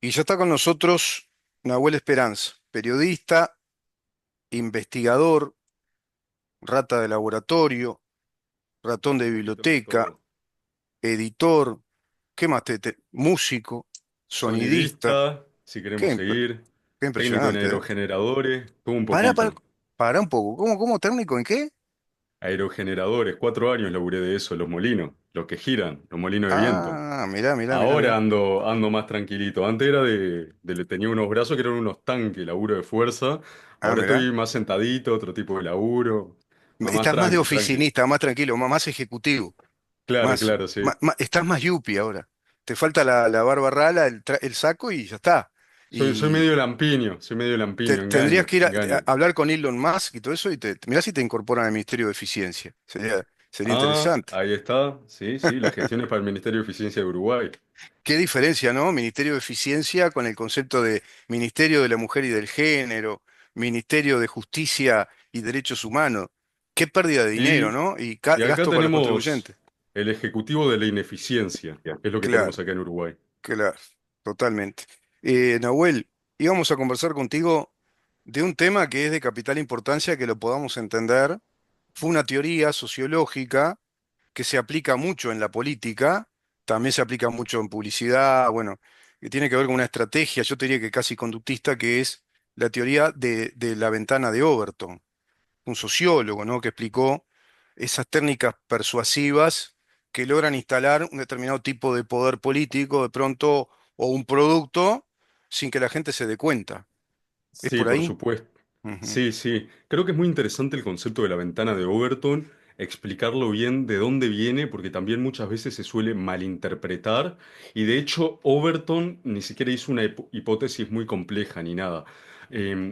Y ya está con nosotros Nahuel Esperanza, periodista, investigador, rata de laboratorio, ratón de Un poquito de biblioteca, todo. editor, ¿qué más músico, sonidista, Sonidista, si qué, queremos seguir. qué Técnico en impresionante, ¿eh? aerogeneradores, todo un Para, para, poquito. para un poco, ¿cómo técnico en qué? Aerogeneradores, 4 años laburé de eso, los molinos, los que giran, los molinos de viento. Ah, mirá, mirá, mirá, Ahora mirá. ando más tranquilito. Antes era tenía unos brazos que eran unos tanques, laburo de fuerza. Ah, Ahora mirá. estoy más sentadito, otro tipo de laburo. Más Estás más de tranqui, tranqui. oficinista, más tranquilo, más ejecutivo, Claro, más, claro, sí. estás más yuppie ahora. Te falta la barba rala, el saco y ya está. Soy medio lampiño, Tendrías engaño, que ir a engaño. hablar con Elon Musk y todo eso y mirá si te incorporan al Ministerio de Eficiencia. Sería Ah, interesante. ahí está. Sí, sí, las gestiones para el Ministerio de Eficiencia de Uruguay. Qué diferencia, ¿no? Ministerio de Eficiencia con el concepto de Ministerio de la Mujer y del Género, Ministerio de Justicia y Derechos Humanos. Qué pérdida de dinero, Y, ¿no? Y y acá gasto para los tenemos contribuyentes. el Ejecutivo de la Ineficiencia, que es lo que Claro, tenemos acá en Uruguay. claro, totalmente. Nahuel, íbamos a conversar contigo de un tema que es de capital importancia que lo podamos entender. Fue una teoría sociológica que se aplica mucho en la política, también se aplica mucho en publicidad, bueno, que tiene que ver con una estrategia, yo te diría que casi conductista, que es la teoría de la ventana de Overton, un sociólogo, ¿no? Que explicó esas técnicas persuasivas que logran instalar un determinado tipo de poder político de pronto o un producto sin que la gente se dé cuenta. ¿Es Sí, por por ahí? supuesto. Ujú. Sí, sí. Creo que es muy interesante el concepto de la ventana de Overton, explicarlo bien de dónde viene, porque también muchas veces se suele malinterpretar. Y de hecho, Overton ni siquiera hizo una hipótesis muy compleja ni nada.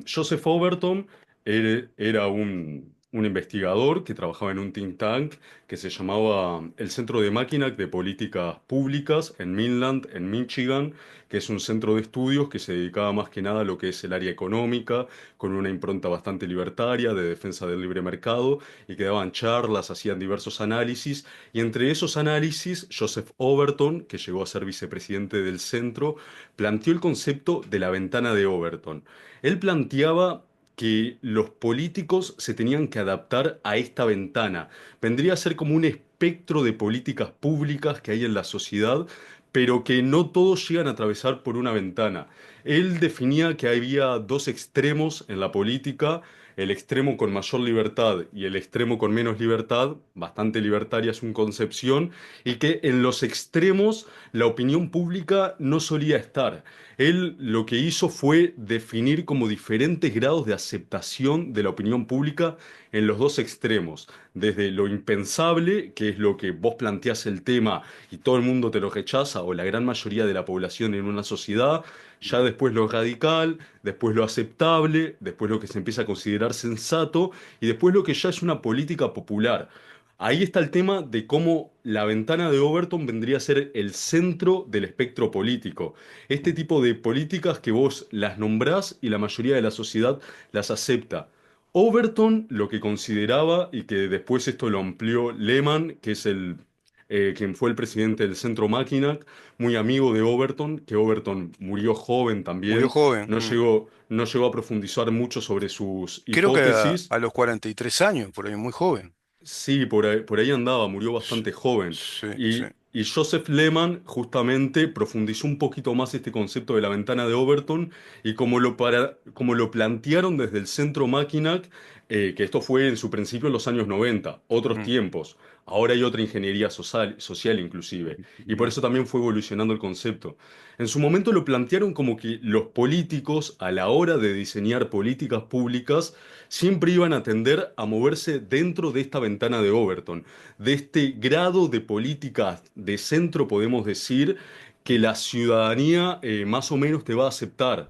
Joseph Overton era un investigador que trabajaba en un think tank que se llamaba el Centro de Máquinas de Políticas Públicas en Midland, en Michigan, que es un centro de estudios que se dedicaba más que nada a lo que es el área económica, con una impronta bastante libertaria de defensa del libre mercado, y que daban charlas, hacían diversos análisis, y entre esos análisis, Joseph Overton, que llegó a ser vicepresidente del centro, planteó el concepto de la ventana de Overton. Él planteaba que los políticos se tenían que adaptar a esta ventana. Vendría a ser como un espectro de políticas públicas que hay en la sociedad, pero que no todos llegan a atravesar por una ventana. Él definía que había dos extremos en la política, el extremo con mayor libertad y el extremo con menos libertad, bastante libertaria su concepción, y que en los extremos la opinión pública no solía estar. Él lo que hizo fue definir como diferentes grados de aceptación de la opinión pública en los dos extremos, desde lo impensable, que es lo que vos planteás el tema y todo el mundo te lo rechaza, o la gran mayoría de la población en una sociedad, ya después lo radical, después lo aceptable, después lo que se empieza a considerar sensato, y después lo que ya es una política popular. Ahí está el tema de cómo la ventana de Overton vendría a ser el centro del espectro político. Este tipo de políticas que vos las nombrás y la mayoría de la sociedad las acepta. Overton lo que consideraba, y que después esto lo amplió Lehman, que es quien fue el presidente del Centro Máquina, muy amigo de Overton, que Overton murió joven Murió también, joven. no llegó a profundizar mucho sobre sus Creo que hipótesis. a los 43 años, por ahí, muy joven. Sí, por ahí andaba, murió Sí, bastante joven. sí, sí. Y Joseph Lehman justamente profundizó un poquito más este concepto de la ventana de Overton y como lo plantearon desde el Centro Mackinac, que esto fue en su principio en los años 90, otros Mm, tiempos. Ahora hay otra ingeniería social inclusive. Y por mm. eso también fue evolucionando el concepto. En su momento lo plantearon como que los políticos, a la hora de diseñar políticas públicas, siempre iban a tender a moverse dentro de esta ventana de Overton, de este grado de políticas de centro, podemos decir, que la ciudadanía más o menos te va a aceptar.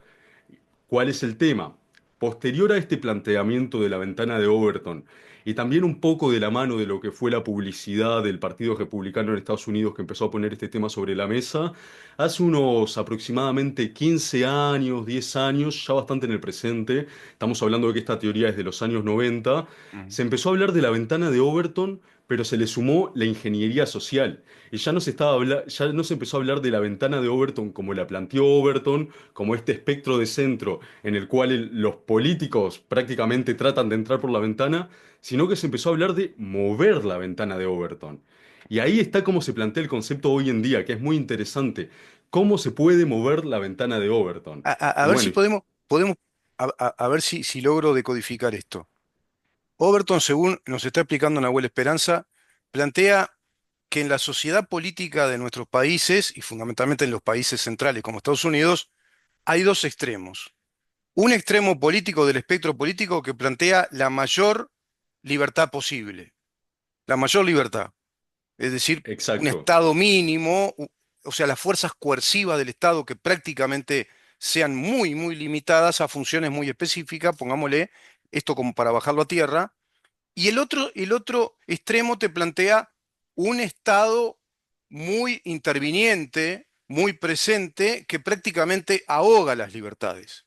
¿Cuál es el tema? Posterior a este planteamiento de la ventana de Overton y también un poco de la mano de lo que fue la publicidad del Partido Republicano en Estados Unidos que empezó a poner este tema sobre la mesa, hace unos aproximadamente 15 años, 10 años, ya bastante en el presente, estamos hablando de que esta teoría es de los años 90, Mm. se empezó a hablar de la ventana de Overton pero se le sumó la ingeniería social. Y ya no se empezó a hablar de la ventana de Overton como la planteó Overton, como este espectro de centro en el cual los políticos prácticamente tratan de entrar por la ventana, sino que se empezó a hablar de mover la ventana de Overton. Y ahí está cómo se plantea el concepto hoy en día, que es muy interesante. ¿Cómo se puede mover la ventana de Overton? A Y ver si bueno, podemos a ver si logro decodificar esto. Overton, según nos está explicando Nahuel Esperanza, plantea que en la sociedad política de nuestros países, y fundamentalmente en los países centrales como Estados Unidos, hay dos extremos. Un extremo político del espectro político que plantea la mayor libertad posible, la mayor libertad, es decir, un exacto. Estado mínimo, o sea, las fuerzas coercivas del Estado que prácticamente sean muy, muy limitadas a funciones muy específicas, pongámosle esto como para bajarlo a tierra, y el otro extremo te plantea un Estado muy interviniente, muy presente, que prácticamente ahoga las libertades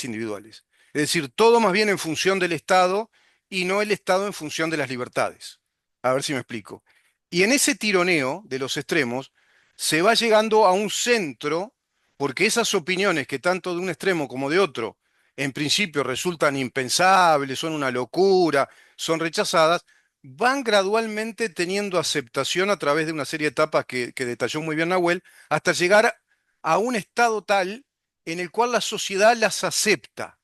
individuales. Es decir, todo más bien en función del Estado y no el Estado en función de las libertades. A ver si me explico. Y en ese tironeo de los extremos se va llegando a un centro, porque esas opiniones que tanto de un extremo como de otro en principio resultan impensables, son una locura, son rechazadas, van gradualmente teniendo aceptación a través de una serie de etapas que detalló muy bien Nahuel, hasta llegar a un estado tal en el cual la sociedad las acepta.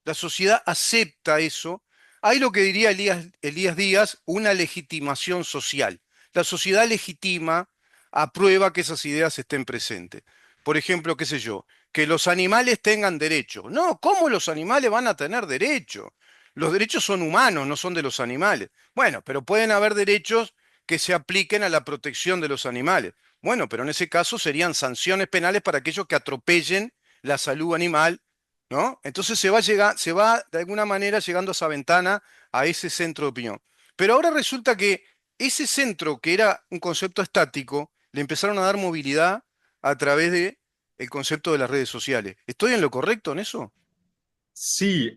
La sociedad acepta eso. Hay lo que diría Elías Díaz, una legitimación social. La sociedad legitima, aprueba que esas ideas estén presentes. Por ejemplo, qué sé yo, que los animales tengan derechos. No, ¿cómo los animales van a tener derechos? Los derechos son humanos, no son de los animales. Bueno, pero pueden haber derechos que se apliquen a la protección de los animales. Bueno, pero en ese caso serían sanciones penales para aquellos que atropellen la salud animal, ¿no? Entonces se va de alguna manera llegando a esa ventana, a ese centro de opinión. Pero ahora resulta que ese centro, que era un concepto estático, le empezaron a dar movilidad a través de el concepto de las redes sociales. ¿Estoy en lo correcto en eso? Sí,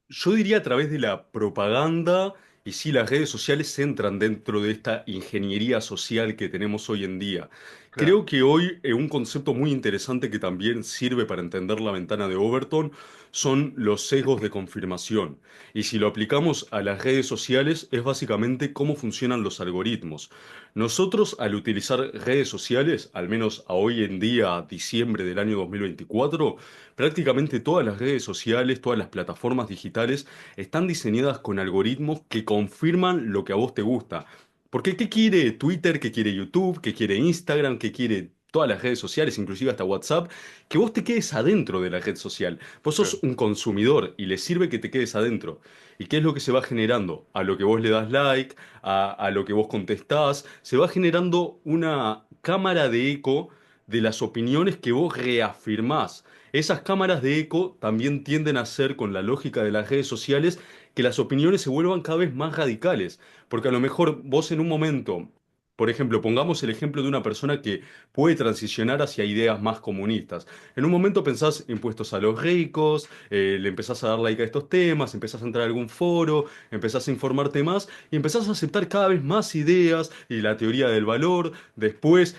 yo diría a través de la propaganda, y sí, las redes sociales entran dentro de esta ingeniería social que tenemos hoy en día. Claro. Creo que hoy un concepto muy interesante que también sirve para entender la ventana de Overton son los sesgos de confirmación. Y si lo aplicamos a las redes sociales, es básicamente cómo funcionan los algoritmos. Nosotros, al utilizar redes sociales, al menos a hoy en día, diciembre del año 2024, prácticamente todas las redes sociales, todas las plataformas digitales están diseñadas con algoritmos que confirman lo que a vos te gusta. Porque ¿qué quiere Twitter? ¿Qué quiere YouTube? ¿Qué quiere Instagram? ¿Qué quiere todas las redes sociales, inclusive hasta WhatsApp? Que vos te quedes adentro de la red social. Vos sos Claro. un consumidor y le sirve que te quedes adentro. ¿Y qué es lo que se va generando? A lo que vos le das like, a lo que vos contestás, se va generando una cámara de eco de las opiniones que vos reafirmás. Esas cámaras de eco también tienden a hacer, con la lógica de las redes sociales, que las opiniones se vuelvan cada vez más radicales. Porque a lo mejor vos en un momento, por ejemplo, pongamos el ejemplo de una persona que puede transicionar hacia ideas más comunistas. En un momento pensás impuestos a los ricos, le empezás a dar like a estos temas, empezás a entrar a algún foro, empezás a informarte más y empezás a aceptar cada vez más ideas y la teoría del valor después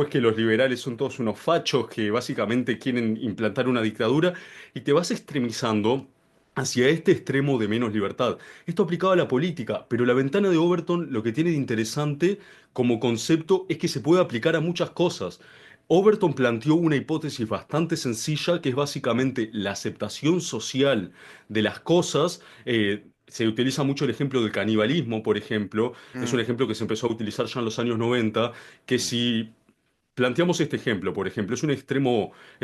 que los liberales son todos unos fachos que básicamente quieren implantar una dictadura y te vas extremizando hacia este extremo de menos libertad. Esto aplicado a la política, pero la ventana de Overton lo que tiene de interesante como concepto es que se puede aplicar a muchas cosas. Overton planteó una hipótesis bastante sencilla que es básicamente la aceptación social de las cosas. Se utiliza mucho el ejemplo del canibalismo, por ejemplo. Es un Mm, ejemplo que se empezó a utilizar ya en los años 90, que mm, si planteamos este ejemplo, por ejemplo, es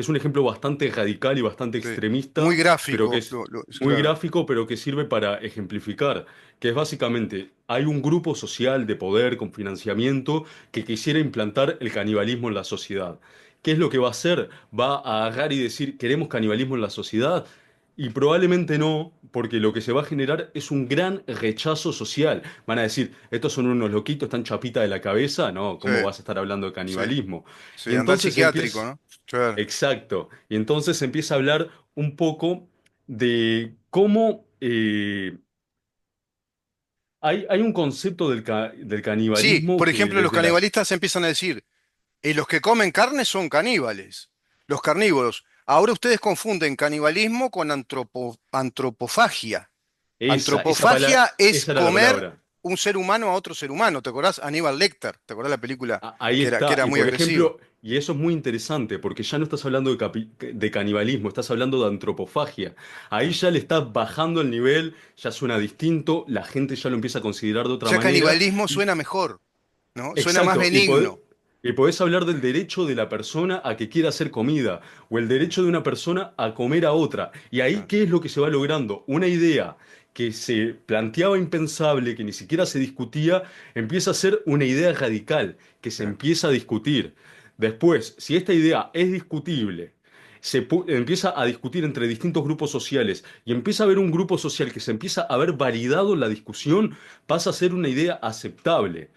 un ejemplo bastante radical y bastante sí. Muy extremista, pero que gráfico, es muy claro. gráfico, pero que sirve para ejemplificar, que es básicamente, hay un grupo social de poder con financiamiento que quisiera implantar el canibalismo en la sociedad. ¿Qué es lo que va a hacer? Va a agarrar y decir, ¿queremos canibalismo en la sociedad? Y probablemente no, porque lo que se va a generar es un gran rechazo social. Van a decir, estos son unos loquitos, están chapita de la cabeza, ¿no? Sí, ¿Cómo vas a estar hablando de sí, canibalismo? sí, Y anda al entonces psiquiátrico, empieza, ¿no? Claro. exacto, y entonces empieza a hablar un poco de cómo hay un concepto del Sí, canibalismo por que ejemplo, los desde las... canibalistas empiezan a decir, los que comen carne son caníbales, los carnívoros. Ahora ustedes confunden canibalismo con antropofagia. Esa palabra, Antropofagia es esa era la comer palabra. un ser humano a otro ser humano. ¿Te acordás? Aníbal Lecter, ¿te acordás la película Ahí que está. era Y muy por agresiva? ejemplo, y eso es muy interesante, porque ya no estás hablando de canibalismo, estás hablando de antropofagia. Ahí Claro. ya le estás bajando el nivel, ya suena distinto, la gente ya lo empieza a considerar de otra Ya manera. canibalismo Y, suena mejor, ¿no? Suena más exacto, benigno. y podés hablar del derecho de la persona a que quiera hacer comida, o el derecho de una persona a comer a otra. Y ahí, Claro, ¿qué es lo que se va logrando? Una idea que se planteaba impensable, que ni siquiera se discutía, empieza a ser una idea radical, que se claro, empieza a discutir. Después, si esta idea es discutible, empieza a discutir entre distintos grupos sociales y empieza a haber un grupo social que se empieza a ver validado la discusión, pasa a ser una idea aceptable.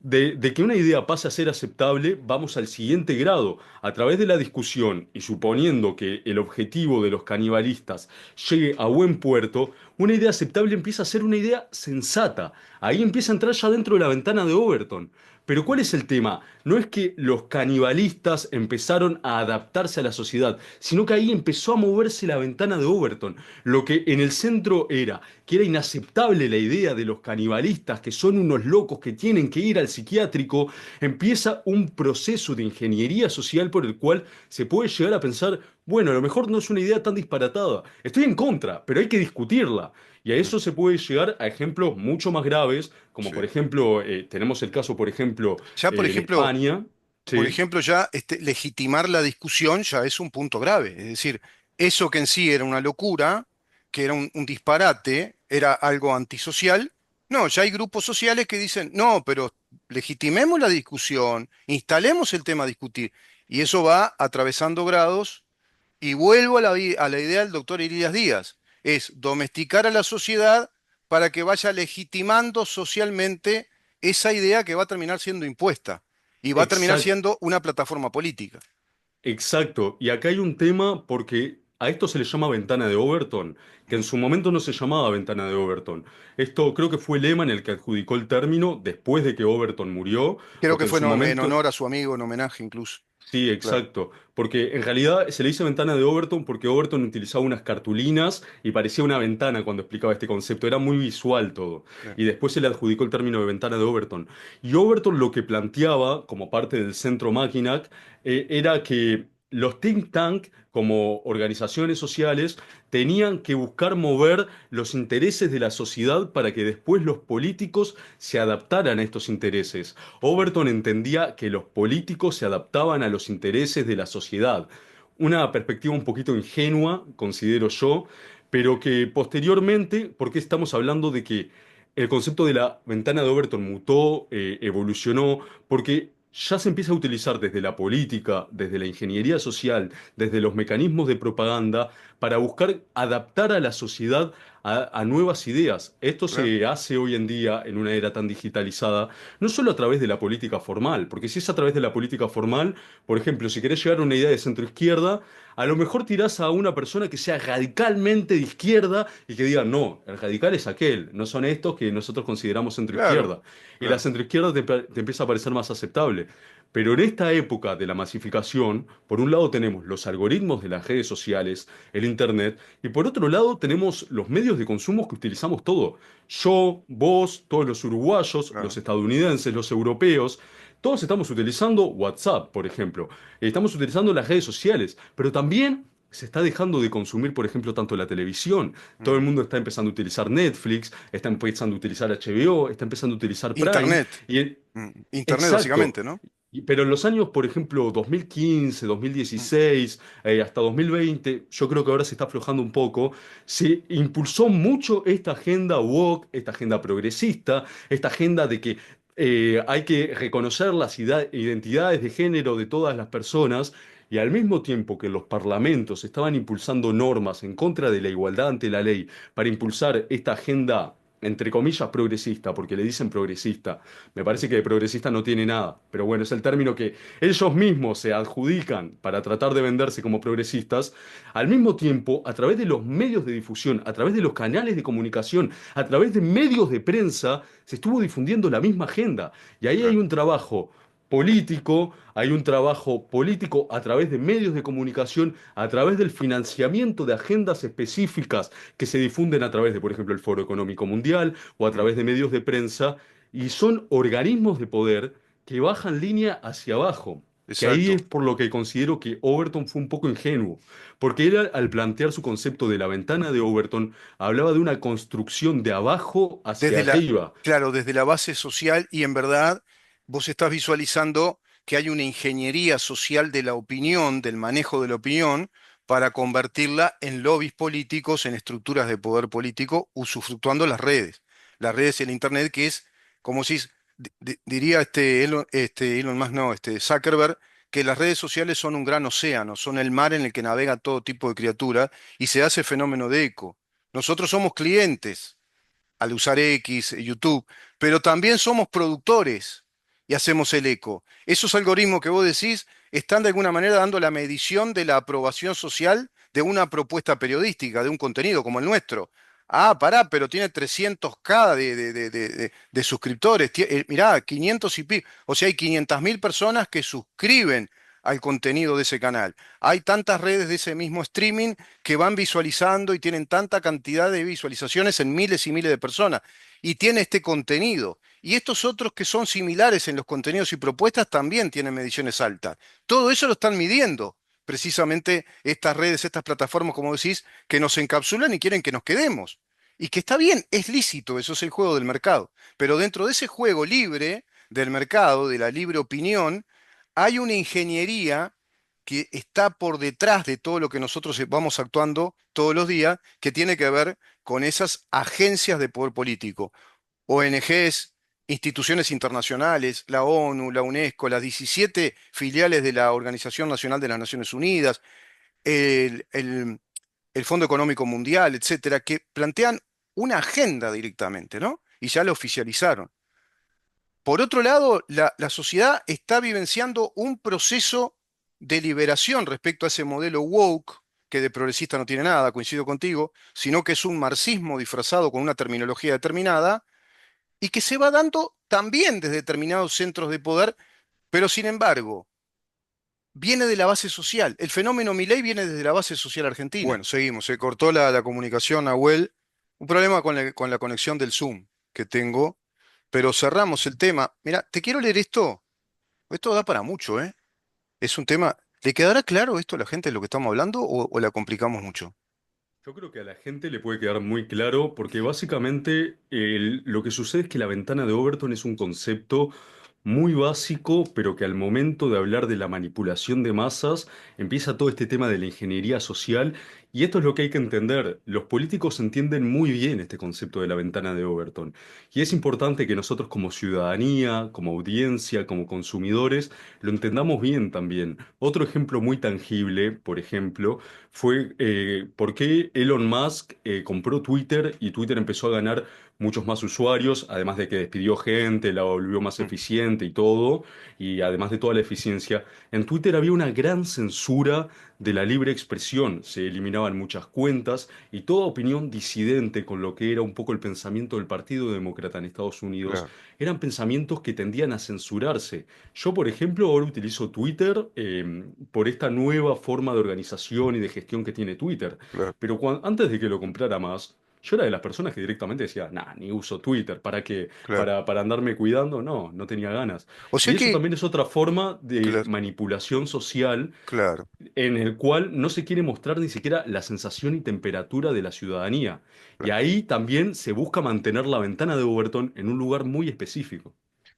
De que una idea pase a ser aceptable, vamos al siguiente grado. A través de la discusión y suponiendo que el objetivo de los canibalistas llegue a buen puerto, una idea aceptable empieza a ser una idea sensata. Ahí empieza a entrar ya dentro de la ventana de Overton. Pero ¿cuál es el tema? No es que los canibalistas empezaron a adaptarse a la sociedad, sino que ahí empezó a moverse la ventana de Overton. Lo que en el centro era que era inaceptable la idea de los canibalistas, que son unos locos que tienen que ir al psiquiátrico, empieza un proceso de ingeniería social por el cual se puede llegar a pensar, bueno, a lo mejor no es una idea tan disparatada, estoy en contra, pero hay que discutirla. Y a mm, eso se puede llegar a ejemplos mucho más graves, como por sí. ejemplo, tenemos el caso, por ejemplo, Ya, en España. por Sí, ejemplo, ya legitimar la discusión ya es un punto grave. Es decir, eso que en sí era una locura, que era un disparate, era algo antisocial. No, ya hay grupos sociales que dicen, no, pero legitimemos la discusión, instalemos el tema a discutir. Y eso va atravesando grados. Y vuelvo a a la idea del doctor Irías Díaz, es domesticar a la sociedad para que vaya legitimando socialmente esa idea que va a terminar siendo impuesta y va a terminar exacto. siendo una plataforma política. Exacto, y acá hay un tema porque a esto se le llama ventana de Overton, que en Mm. su momento no se llamaba ventana de Overton. Esto creo que fue Lehman el que adjudicó el término después de que Overton murió, Creo porque que en fue su en momento... honor a su amigo, en homenaje incluso. Sí, Claro, exacto, porque en realidad se le dice ventana de Overton porque Overton utilizaba unas cartulinas y parecía una ventana cuando explicaba este concepto, era muy visual todo, claro, y después se le adjudicó el término de ventana de Overton. Y Overton lo que planteaba como parte del centro Mackinac era que los think tank como organizaciones sociales tenían que buscar mover los intereses de la sociedad para que después los políticos se adaptaran a estos intereses. sí, Overton entendía que los políticos se adaptaban a los intereses de la sociedad. Una perspectiva un poquito ingenua, considero yo, pero que posteriormente, porque estamos hablando de que el concepto de la ventana de Overton mutó, evolucionó, porque ya se empieza a utilizar desde la política, desde la ingeniería social, desde los mecanismos de propaganda, para buscar adaptar a la sociedad a nuevas ideas. Esto claro. se hace hoy en día en una era tan digitalizada, no solo a través de la política formal, porque si es a través de la política formal, por ejemplo, si querés llegar a una idea de centro izquierda, a lo mejor tirás a una persona que sea radicalmente de izquierda y que diga, no, el radical es aquel, no son estos que nosotros consideramos centro Claro, izquierda. Y la claro. centro izquierda te empieza a parecer más aceptable. Pero en esta época de la masificación, por un lado tenemos los algoritmos de las redes sociales, el Internet, y por otro lado tenemos los medios de consumo que utilizamos todo. Yo, vos, todos los uruguayos, los Claro. estadounidenses, los europeos, todos estamos utilizando WhatsApp, por ejemplo. Estamos utilizando las redes sociales, pero también se está dejando de consumir, por ejemplo, tanto la televisión. Todo Mm. el mundo está empezando a utilizar Netflix, está empezando a utilizar HBO, está empezando a utilizar Prime. Internet. Y Internet exacto. básicamente, ¿no? Pero en los años, por ejemplo, 2015, Mm. 2016, hasta 2020, yo creo que ahora se está aflojando un poco, se impulsó mucho esta agenda woke, esta agenda progresista, esta agenda de que hay que reconocer las identidades de género de todas las personas, y al mismo tiempo que los parlamentos estaban impulsando normas en contra de la igualdad ante la ley para impulsar esta agenda entre comillas, progresista, porque le dicen progresista. Me parece que de progresista no tiene nada, pero bueno, es el término que ellos mismos se adjudican para tratar de venderse como progresistas. Al mismo tiempo, a través de los medios de difusión, a través de los canales de comunicación, a través de medios de prensa, se estuvo difundiendo la misma agenda. Y ahí hay Claro, un trabajo político, hay un trabajo político a través de medios de comunicación, a través del financiamiento de agendas específicas que se difunden a través de, por ejemplo, el Foro Económico Mundial o a mm, través de medios de prensa, y son organismos de poder que bajan línea hacia abajo. Que ahí es exacto. por lo que considero que Overton fue un poco ingenuo, porque él al plantear su concepto de la ventana de Overton hablaba de una construcción de abajo hacia Desde la, arriba. claro, desde la base social y en verdad vos estás visualizando que hay una ingeniería social de la opinión, del manejo de la opinión, para convertirla en lobbies políticos, en estructuras de poder político, usufructuando las redes y el Internet, que es, como si diría Elon Musk, no, Zuckerberg, que las redes sociales son un gran océano, son el mar en el que navega todo tipo de criaturas y se hace fenómeno de eco. Nosotros somos clientes al usar X, YouTube, pero también somos productores y hacemos el eco. Esos algoritmos que vos decís están de alguna manera dando la medición de la aprobación social de una propuesta periodística, de un contenido como el nuestro. Ah, pará, pero tiene 300K de suscriptores. Mirá, 500 y pico. O sea, hay 500.000 personas que suscriben al contenido de ese canal. Hay tantas redes de ese mismo streaming que van visualizando y tienen tanta cantidad de visualizaciones en miles y miles de personas. Y tiene este contenido. Y estos otros que son similares en los contenidos y propuestas también tienen mediciones altas. Todo eso lo están midiendo precisamente estas redes, estas plataformas, como decís, que nos encapsulan y quieren que nos quedemos. Y que está bien, es lícito, eso es el juego del mercado. Pero dentro de ese juego libre del mercado, de la libre opinión, hay una ingeniería que está por detrás de todo lo que nosotros vamos actuando todos los días, que tiene que ver con esas agencias de poder político, ONGs, instituciones internacionales, la ONU, la UNESCO, las 17 filiales de la Organización Nacional de las Naciones Unidas, el, el- el Fondo Económico Mundial, etcétera, que plantean una agenda directamente, ¿no? Y ya la oficializaron. Por otro lado, la sociedad está vivenciando un proceso de liberación respecto a ese modelo woke, que de progresista no tiene nada, coincido contigo, sino que es un marxismo disfrazado con una terminología determinada y que se va dando también desde determinados centros de poder, pero sin embargo, viene de la base social. El fenómeno Milei viene desde la base social argentina. Bueno, seguimos, se cortó la comunicación, Nahuel. Un problema con la conexión del Zoom que tengo, pero cerramos el tema. Mira, te quiero leer esto. Esto da para mucho, ¿eh? Es un tema. ¿Le quedará claro esto a la gente de lo que estamos hablando o la complicamos mucho? Yo creo que a la gente le puede quedar muy claro porque básicamente lo que sucede es que la ventana de Overton es un concepto muy básico, pero que al momento de hablar de la manipulación de masas empieza todo este tema de la ingeniería social, y esto es lo que hay que entender. Los políticos entienden muy bien este concepto de la ventana de Overton, y es importante que nosotros como ciudadanía, como audiencia, como consumidores, lo entendamos bien también. Otro ejemplo muy tangible, por ejemplo, fue por qué Elon Musk compró Twitter y Twitter empezó a ganar muchos más usuarios, además de que despidió gente, la volvió más Mm, eficiente y todo, y además de toda la eficiencia. En Twitter había una gran censura de la libre expresión, se eliminaban muchas cuentas y toda opinión disidente con lo que era un poco el pensamiento del Partido Demócrata en Estados Unidos, claro, eran pensamientos que tendían a censurarse. Yo, por ejemplo, ahora utilizo Twitter por esta nueva forma de organización y de gestión que tiene Twitter. claro, Pero antes de que lo comprara más, yo era de las personas que directamente decía, nah, ni uso Twitter, ¿para qué? claro. Para andarme cuidando, no, no tenía ganas. O sea Y eso que, también es otra forma de claro, manipulación social claro, en el cual no se quiere mostrar ni siquiera la sensación y temperatura de la ciudadanía. Y claro. ahí también se busca mantener la ventana de Overton en un lugar muy específico.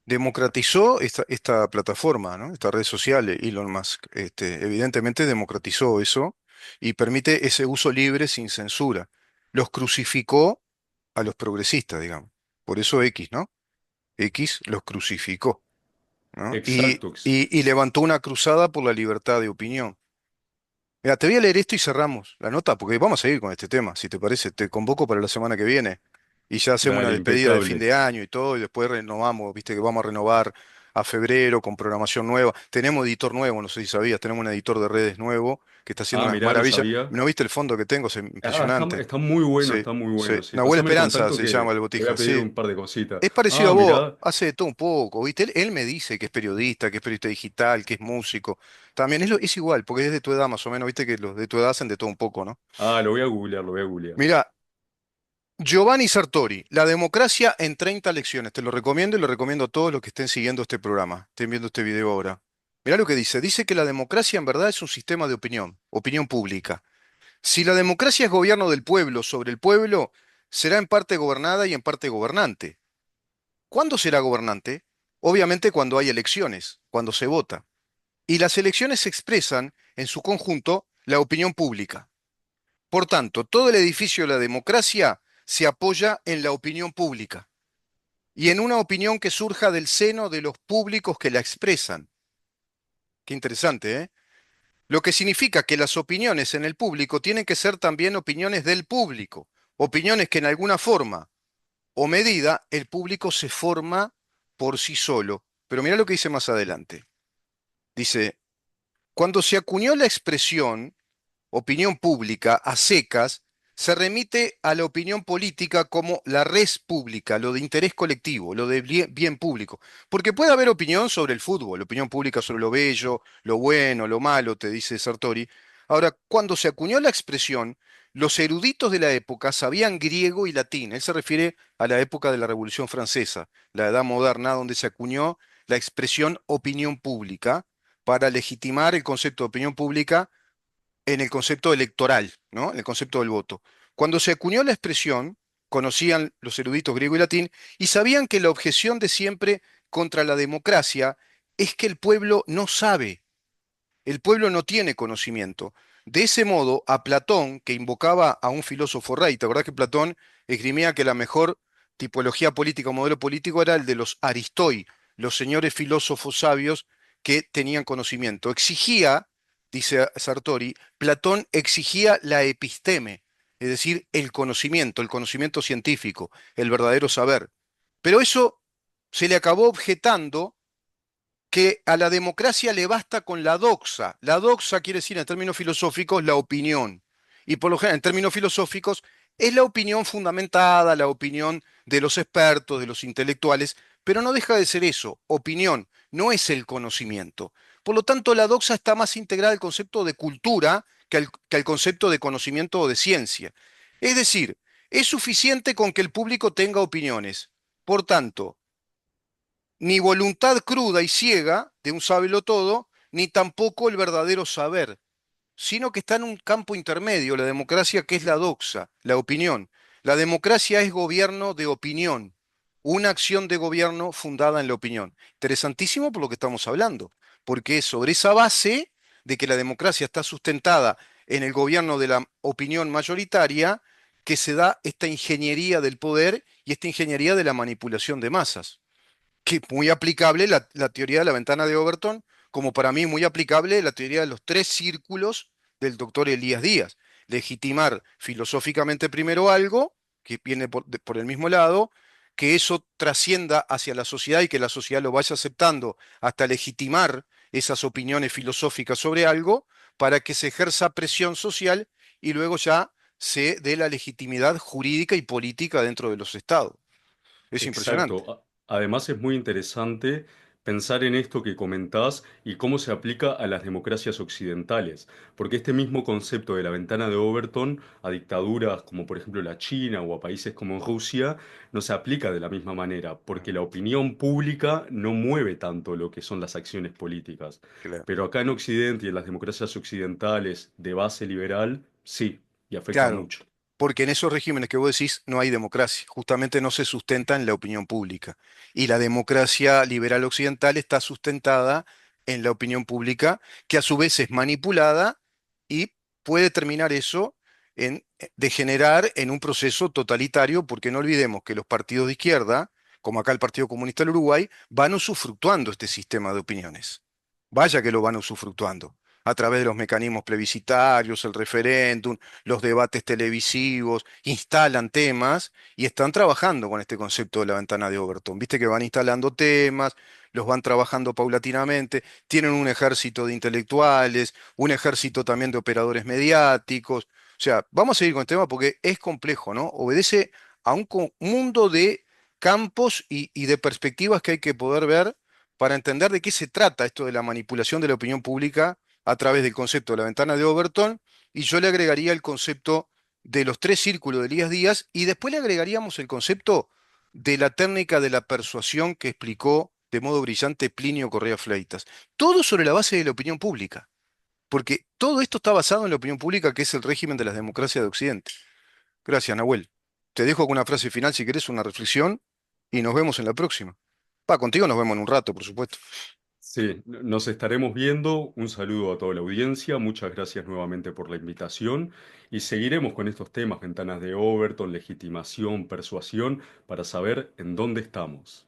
Democratizó esta plataforma, ¿no? Esta red social, Elon Musk. Evidentemente democratizó eso y permite ese uso libre sin censura. Los crucificó a los progresistas, digamos. Por eso X, ¿no? X los crucificó, ¿no? Exacto. Y levantó una cruzada por la libertad de opinión. Mira, te voy a leer esto y cerramos la nota, porque vamos a seguir con este tema, si te parece. Te convoco para la semana que viene. y ya hacemos una Dale, despedida de fin impecable. de año y todo, y después renovamos, viste que vamos a renovar a febrero con programación nueva. Tenemos editor nuevo, no sé si sabías, tenemos un editor de redes nuevo que está haciendo Ah, unas mirá, no maravillas. sabía. ¿No viste el fondo que tengo? Es Ah, está, impresionante. está muy bueno, Sí, está muy sí. bueno. Sí, Nahuel pásame el Esperanza contacto se que llama el le voy botija, a pedir sí. un par de cositas. Es parecido Ah, a vos, mirá. hace de todo un poco, ¿viste? Él me dice que es periodista digital, que es músico. También es igual, porque es de tu edad más o menos, ¿viste? Que los de tu edad hacen de todo un poco, ¿no? Ah, lo voy a googlear, lo voy a googlear. Mira, Giovanni Sartori, La democracia en 30 lecciones. Te lo recomiendo y lo recomiendo a todos los que estén siguiendo este programa, estén viendo este video ahora. Mira lo que dice. Dice que la democracia en verdad es un sistema de opinión, opinión pública. Si la democracia es gobierno del pueblo sobre el pueblo, será en parte gobernada y en parte gobernante. ¿Cuándo será gobernante? Obviamente cuando hay elecciones, cuando se vota. Y las elecciones expresan, en su conjunto, la opinión pública. Por tanto, todo el edificio de la democracia se apoya en la opinión pública y en una opinión que surja del seno de los públicos que la expresan. Qué interesante, ¿eh? Lo que significa que las opiniones en el público tienen que ser también opiniones del público, opiniones que en alguna forma o medida el público se forma por sí solo. Pero mira lo que dice más adelante. Dice, cuando se acuñó la expresión opinión pública a secas, se remite a la opinión política como la res pública, lo de interés colectivo, lo de bien público. Porque puede haber opinión sobre el fútbol, opinión pública sobre lo bello, lo bueno, lo malo, te dice Sartori. Ahora, cuando se acuñó la expresión, los eruditos de la época sabían griego y latín. Él se refiere a la época de la Revolución Francesa, la Edad Moderna, donde se acuñó la expresión opinión pública para legitimar el concepto de opinión pública en el concepto electoral, ¿no? En el concepto del voto. Cuando se acuñó la expresión, conocían los eruditos griego y latín y sabían que la objeción de siempre contra la democracia es que el pueblo no sabe, el pueblo no tiene conocimiento. De ese modo, a Platón, que invocaba a un filósofo rey, ¿te acordás que Platón esgrimía que la mejor tipología política o modelo político era el de los aristoi, los señores filósofos sabios que tenían conocimiento? Exigía, dice Sartori, Platón exigía la episteme, es decir, el conocimiento científico, el verdadero saber. Pero eso se le acabó objetando que a la democracia le basta con la doxa. La doxa quiere decir en términos filosóficos la opinión. Y por lo general, en términos filosóficos, es la opinión fundamentada, la opinión de los expertos, de los intelectuales, pero no deja de ser eso, opinión, no es el conocimiento. Por lo tanto, la doxa está más integrada al concepto de cultura que al concepto de conocimiento o de ciencia. Es decir, es suficiente con que el público tenga opiniones. Por tanto, ni voluntad cruda y ciega de un todo, ni tampoco el verdadero saber, sino que está en un campo intermedio, la democracia que es la doxa, la opinión. La democracia es gobierno de opinión, una acción de gobierno fundada en la opinión. Interesantísimo por lo que estamos hablando, porque es sobre esa base de que la democracia está sustentada en el gobierno de la opinión mayoritaria que se da esta ingeniería del poder y esta ingeniería de la manipulación de masas que muy aplicable la teoría de la ventana de Overton, como para mí muy aplicable la teoría de los tres círculos del doctor Elías Díaz. Legitimar filosóficamente primero algo, que viene por el mismo lado, que eso trascienda hacia la sociedad y que la sociedad lo vaya aceptando hasta legitimar esas opiniones filosóficas sobre algo, para que se ejerza presión social y luego ya se dé la legitimidad jurídica y política dentro de los estados. Es impresionante. Exacto. Además es muy interesante pensar en esto que comentás y cómo se aplica a las democracias occidentales, porque este mismo concepto de la ventana de Overton a dictaduras como por ejemplo la China o a países como Rusia no se aplica de la misma manera, porque la opinión pública no mueve tanto lo que son las acciones políticas. Claro. Pero acá en Occidente y en las democracias occidentales de base liberal, sí, y afecta Claro, mucho. porque en esos regímenes que vos decís no hay democracia, justamente no se sustenta en la opinión pública. Y la democracia liberal occidental está sustentada en la opinión pública, que a su vez es manipulada y puede terminar eso en degenerar en un proceso totalitario, porque no olvidemos que los partidos de izquierda, como acá el Partido Comunista del Uruguay, van usufructuando este sistema de opiniones. Vaya que lo van usufructuando. a través de los mecanismos plebiscitarios, el referéndum, los debates televisivos, instalan temas y están trabajando con este concepto de la ventana de Overton. Viste que van instalando temas, los van trabajando paulatinamente, tienen un ejército de intelectuales, un ejército también de operadores mediáticos. O sea, vamos a seguir con el tema porque es complejo, ¿no? Obedece a un mundo de campos y de perspectivas que hay que poder ver para entender de qué se trata esto de la manipulación de la opinión pública a través del concepto de la ventana de Overton, y yo le agregaría el concepto de los tres círculos de Elías Díaz, y después le agregaríamos el concepto de la técnica de la persuasión que explicó de modo brillante Plinio Correa Fleitas. Todo sobre la base de la opinión pública, porque todo esto está basado en la opinión pública, que es el régimen de las democracias de Occidente. Gracias, Nahuel. Te dejo con una frase final si querés, una reflexión, y nos vemos en la próxima. Contigo nos vemos en un rato, por supuesto. Sí, nos estaremos viendo. Un saludo a toda la audiencia. Muchas gracias nuevamente por la invitación y seguiremos con estos temas, ventanas de Overton, legitimación, persuasión, para saber en dónde estamos.